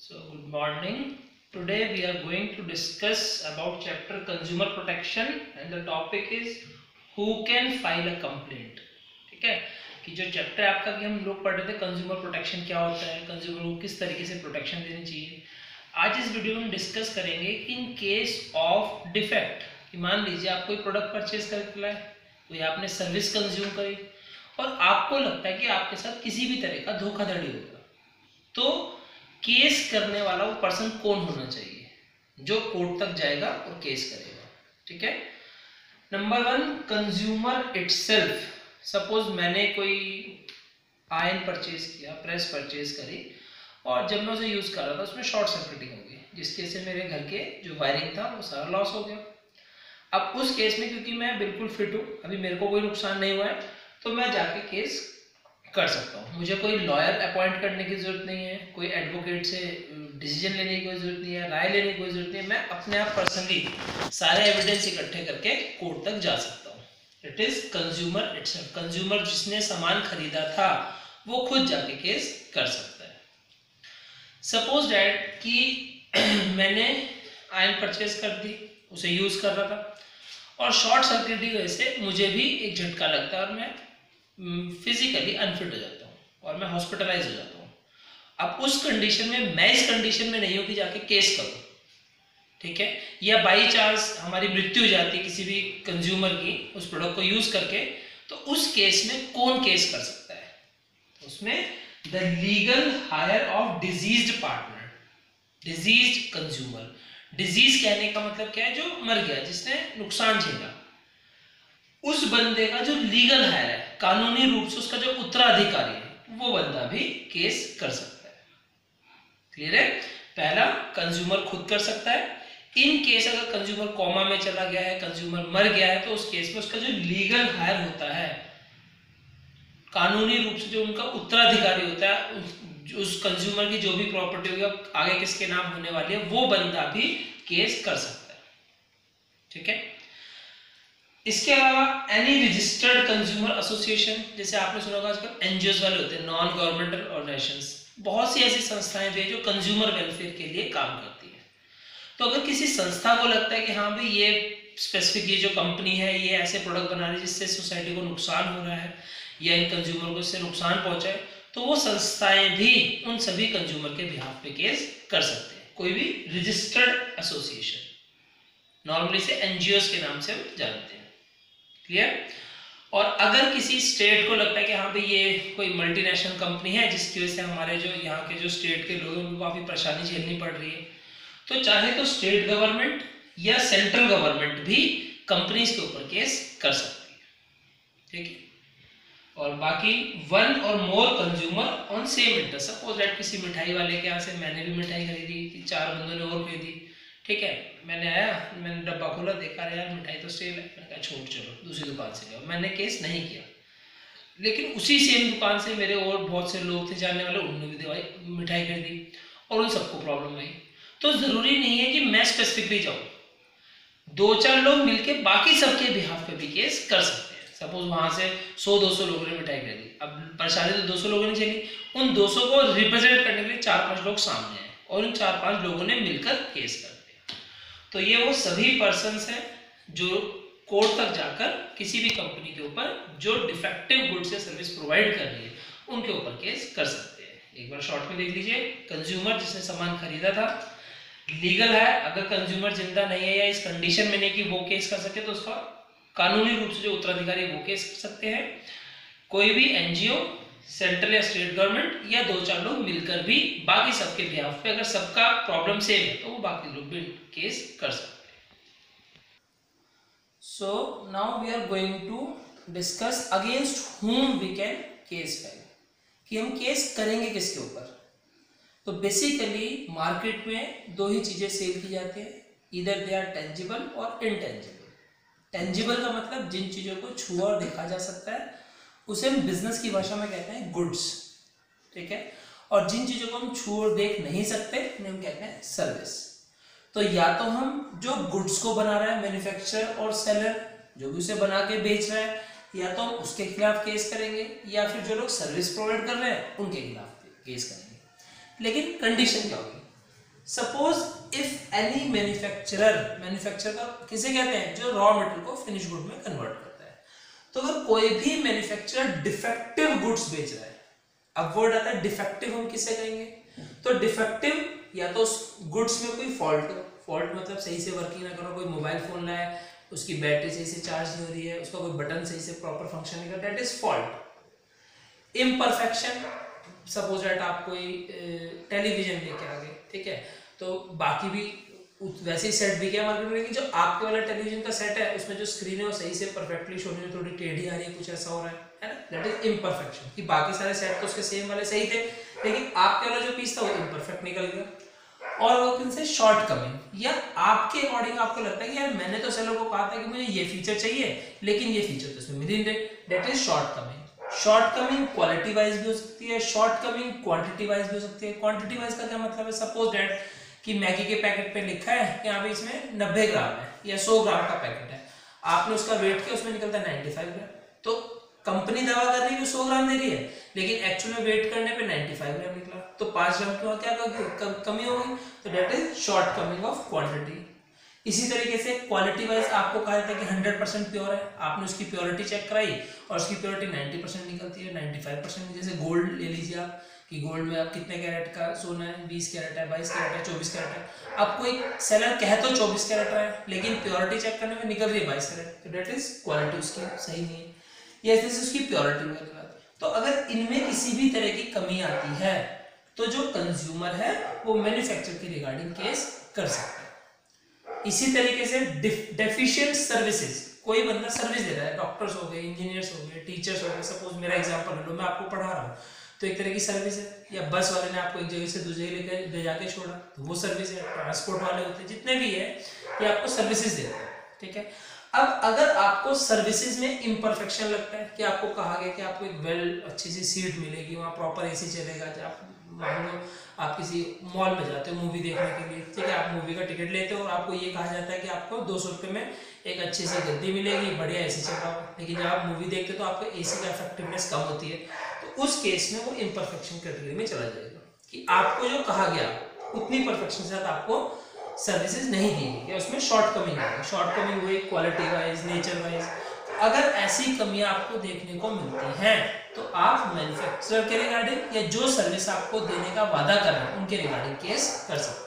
So good morning. Today we are going to discuss about chapter consumer protection and the topic is who can file a complaint. ठीक है कि जो chapter आपका कि हम लोग पढ़ रहे थे कंज्यूमर प्रोटेक्शन क्या होता है, कंज्यूमर को किस तरीके से प्रोटेक्शन देनी चाहिए। आज इस वीडियो में हम डिस्कस करेंगे इन केस ऑफ डिफेक्ट कि मान लीजिए आप कोई प्रोडक्ट परचेज करके लाए, कोई आपने सर्विस कंज्यूम करी और आपको लगता है कि आपके साथ किसी भी तरह का धोखाधड़ी होगा, तो केस करने वाला वो पर्सन कौन होना चाहिए जो कोर्ट तक जाएगा और केस करेगा। ठीक है। Number 1, consumer itself. सपोज मैंने कोई आयरन परचेज किया, प्रेस परचेज करी और जब मैं उसे यूज कर रहा था उसमें शॉर्ट सर्किटिंग हो गई, जिसके से मेरे घर के जो वायरिंग था वो सारा लॉस हो गया। अब उस केस में क्योंकि मैं बिल्कुल फिट हूँ, अभी मेरे को कोई नुकसान नहीं हुआ है, तो मैं जाके केस कर सकता हूँ। मुझे कोई लॉयर अपॉइंट करने की जरूरत नहीं है, कोई एडवोकेट से डिसीजन लेने की कोई जरूरत नहीं है, राय लेने की कोई जरूरत नहीं है। मैं अपने आप पर्सनली सारे एविडेंस इकट्ठे करके कोर्ट तक जा सकता हूँ। It is consumer itself. Consumer जिसने सामान खरीदा था वो खुद जाके केस कर सकता है। सपोज डैट कि मैंने आयरन परचेज कर दी, उसे यूज कर रहा था और शॉर्ट सर्किट की वजह से मुझे भी एक झटका लगता है और मैं फिजिकली अनफिट हो जाता हूँ और मैं हॉस्पिटलाइज हो जाता हूँ। अब उस कंडीशन में मैं इस कंडीशन में नहीं हूँ कि जाके केस करूँ। ठीक है। या बाई चांस हमारी मृत्यु हो जाती है किसी भी कंज्यूमर की उस प्रोडक्ट को यूज करके, तो उस केस में कौन केस कर सकता है? उसमें the legal higher of diseased partner, diseased consumer. Disease कहने का मतलब क्या है? जो मर गया, जिसने नुकसान झेला, उस बंदे का जो लीगल हायर है, कानूनी रूप से उसका जो उत्तराधिकारी है, वो बंदा भी केस कर सकता है। क्लियर है? पहला, कंज्यूमर खुद कर सकता है। इन केस अगर कंज्यूमर कोमा में चला गया है, कंज्यूमर मर गया है, तो उस केस में उसका जो लीगल हायर होता है, कानूनी रूप से जो उनका उत्तराधिकारी होता है, उस कंज्यूमर की जो भी प्रॉपर्टी होगी आगे किसके नाम होने वाली है, वो बंदा भी केस कर सकता है। ठीक है। इसके अलावा एनी रजिस्टर्ड कंज्यूमर एसोसिएशन, जैसे आपने सुना होगा आजकल एनजीओस वाले होते हैं, नॉन गवर्नमेंटल ऑर्गेनाइजेशंस, बहुत सी ऐसी संस्थाएं भी जो कंज्यूमर वेलफेयर के लिए काम करती है। तो अगर किसी संस्था को लगता है कि हाँ भाई ये स्पेसिफिक ये जो कंपनी है ये ऐसे प्रोडक्ट बना रही है जिससे सोसाइटी को नुकसान हो रहा है या इन कंज्यूमर को इससे नुकसान पहुंचाए, तो वो संस्थाएं भी उन सभी कंज्यूमर के बिहाफ पे केस कर सकते हैं। कोई भी रजिस्टर्ड एसोसिएशन, नॉर्मली से एनजीओस के नाम से हम जानते हैं। क्लियर? और अगर किसी स्टेट को लगता है कि हाँ भाई ये कोई मल्टीनेशनल कंपनी है जिसकी वजह से हमारे जो यहाँ के जो स्टेट के लोग हैं उनको काफी परेशानी झेलनी पड़ रही है, तो चाहे तो स्टेट गवर्नमेंट या सेंट्रल गवर्नमेंट भी कंपनीज के ऊपर केस कर सकती है। ठीक है। और बाकी वन और more consumer on same interest. Suppose that किसी मिठाई वाले के यहाँ से मैंने भी मिठाई खरीदी, 4 बंदों ने और खरीदी। ठीक है। मैंने आया, मैंने डब्बा खोला, देखा यार मिठाई तो सेम है, मैंने कहा छोड़ चलो दूसरी दुकान से जाओ। मैंने केस नहीं किया, लेकिन उसी सेम दुकान से मेरे और बहुत से लोग थे जानने वाले, उन्होंने भी दवाई मिठाई खरीदी और उन सबको प्रॉब्लम आई। तो जरूरी नहीं है कि मैं स्पेसिफिकली जाऊँ, 2-4 लोग मिलके बाकी सबके बिहाफ पे भी केस कर सकते हैं। सपोज वहां से 100-200 लोगों ने मिठाई खरीदी, अब परेशानी तो 200 लोगों ने झेली, उन 200 को रिप्रेजेंट करने के लिए 4-5 लोग सामने आए और उन 4-5 लोगों ने मिलकर केस कर दिया। तो ये वो सभी पर्सन्स हैं जो कोर्ट तक जाकर किसी भी कंपनी के ऊपर जो डिफेक्टिव गुड्स या सर्विस प्रोवाइड कर रही है उनके ऊपर केस कर सकते हैं। एक बार शॉर्ट में देख लीजिए। कंज्यूमर जिसने सामान खरीदा था, लीगल है, अगर कंज्यूमर जिंदा नहीं है या इस कंडीशन में नहीं कि वो केस कर सके, तो उसका कानूनी रूप से जो उत्तराधिकारी वो केस कर सकते हैं। कोई भी एनजीओ, सेंट्रल या स्टेट गवर्नमेंट या 2-4 लोग मिलकर भी बाकी सबके बिहाफ पे, अगर सबका प्रॉब्लम सेम है तो वो बाकी लोग भी केस कर सकते हैं। So now we are going to discuss against whom we can case file, कि हम केस करेंगे किसके ऊपर। तो बेसिकली मार्केट में 2 ही चीजें सेल की जाती हैं, इधर दे आर टेंजिबल और इनटेंजिबल। टेंजिबल का मतलब जिन चीजों को छुआ और देखा जा सकता है उसे हम बिजनेस की भाषा में कहते हैं गुड्स। ठीक है। और जिन चीजों को हम छू और देख नहीं सकते उन्हें हम कहते हैं सर्विस। तो या तो हम जो गुड्स को बना रहा है, मैन्युफैक्चरर और सेलर जो भी उसे बना के बेच रहा है, या तो हम उसके खिलाफ केस करेंगे, या फिर जो लोग सर्विस प्रोवाइड कर रहे हैं उनके खिलाफ केस करेंगे। लेकिन कंडीशन क्या होगी? सपोज इफ एनी मैन्युफैक्चरर का किसे कहते हैं, जो रॉ मटेरियल को फिनिश गुड में कन्वर्ट करता है। तो अगर कोई भी मैन्युफैक्चरर डिफेक्टिव गुड्स बेच रहा है, अब वर्ड आता है डिफेक्टिव, हम किसे कहेंगे, तो डिफेक्टिव या तो गुड्स में कोई फॉल्ट हो, फॉल्ट मतलब सही से वर्किंग ना करो, कोई मोबाइल फोन लाया उसकी बैटरी सही से चार्ज नहीं हो रही है, उसका कोई बटन सही से प्रॉपर फंक्शन नहीं कर, that is fault. Imperfection, suppose that आप कोई टेलीविजन लेके आ गए, ठीक है, तो बाकी भी वैसे ही सेट भी क्या मार्केट में, जो आपके वाला टेलीविजन का सेट है उसमें जो स्क्रीन है वो सही से परफेक्टली शो नहीं, थोड़ी टेढ़ी आ रही है, कुछ ऐसा हो रहा है ना, दैट इज इम्परफेक्शन। कि बाकी सारे सेट तो उसके सेम वाले सही थे, लेकिन आपके वाला जो पीस था वो इम्परफेक्ट निकल गया। और वो किन से शॉर्ट कमिंग, या आपके अकॉर्डिंग आपको लगता है कि यार मैंने तो सेलर को कहा था कि मुझे ये फीचर चाहिए लेकिन ये फीचर तो इसमें मिल नहीं रहे, that is short coming. Short coming quality wise भी हो सकती है, शॉर्ट कमिंग क्वांटिटी वाइज भी हो सकती है। क्वांटिटी वाइज का क्या मतलब है, सपोज दैट कि मैगी के पैकेट पे लिखा है कि यहाँ पे इसमें 90 ग्राम है या 100 ग्राम का पैकेट है, आपने उसका वेट किया उसमें निकलता है 95 ग्राम, तो कंपनी दावा कर रही है कि 100 ग्राम दे रही है लेकिन एक्चुअल में वेट करने पे 95 ग्राम निकला, तो 5 ग्राम की वहां क्या कमी हो गई, तो that is short coming of quantity. इसी तरीके से क्वालिटी वाइज आपको कहा जाता है कि 100% प्योर है, आपने उसकी प्योरिटी चेक कराई और उसकी प्योरिटी 90% निकलती है, 95%। जैसे गोल्ड ले लीजिए आप, कि गोल्ड में आप कितने कैरेट का सोना है, 20 कैरेट है, 22 कैरेट है, 24 कैरेट है, अब कोई सेलर कहे तो 24 कैरेट रहा है लेकिन प्योरिटी चेक करने में निकल रही है 22 कैरेट, तो दैट इज क्वालिटी उसकी सही नहीं है, ये उसकी प्योरिटी वाली बात। तो अगर इनमें किसी भी तरह की कमी आती है तो जो कंज्यूमर है वो मैन्युफैक्चरर के रिगार्डिंग केस कर सकता है। इसी तरीके से डेफिशिएंट सर्विसेज, कोई बंदा सर्विस दे रहा है, डॉक्टर्स हो गए, इंजीनियर्स हो गए, टीचर्स हो गए, सपोज मेरा एग्जांपल ले लो, मैं आपको पढ़ा रहा हूँ तो एक तरह की सर्विस है, या बस वाले ने आपको एक जगह से दूसरी जगह लेकर ले जाके छोड़ा तो वो सर्विस है। ट्रांसपोर्ट वाले होते हैं जितने भी है ये आपको सर्विसेज देते हैं, ठीक है। अब अगर आपको सर्विसेज में इम्परफेक्शन लगता है कि आपको कहा गया कि आपको एक वेल अच्छी सी सीट मिलेगी, वहाँ प्रॉपर एसी चलेगा, आप मान लो आप किसी मॉल में जाते हो मूवी देखने के लिए, ठीक है, आप मूवी का टिकट लेते हो और आपको ये कहा जाता है कि आपको 200 रुपये में एक अच्छी सी गद्दी मिलेगी, बढ़िया एसी चल रहा हो, लेकिन जब आप मूवी देखते हो तो आपको एसी का इफेक्टिवनेस कम होती है, तो उस केस में वो इम्परफेक्शन कैटेगरी में चला जाएगा कि आपको जो कहा गया उतनी परफेक्शन के साथ आपको सर्विसेज नहीं दी गई या उसमें शॉर्ट कमिंग है, शॉर्ट कमिंग हुई क्वालिटी वाइज, नेचर वाइज। अगर ऐसी कमियां आपको देखने को मिलती हैं तो आप मैन्युफैक्चरर के रिगार्डिंग या जो सर्विस आपको देने का वादा कर रहे हैं उनके रिगार्डिंग केस कर सकते हैं।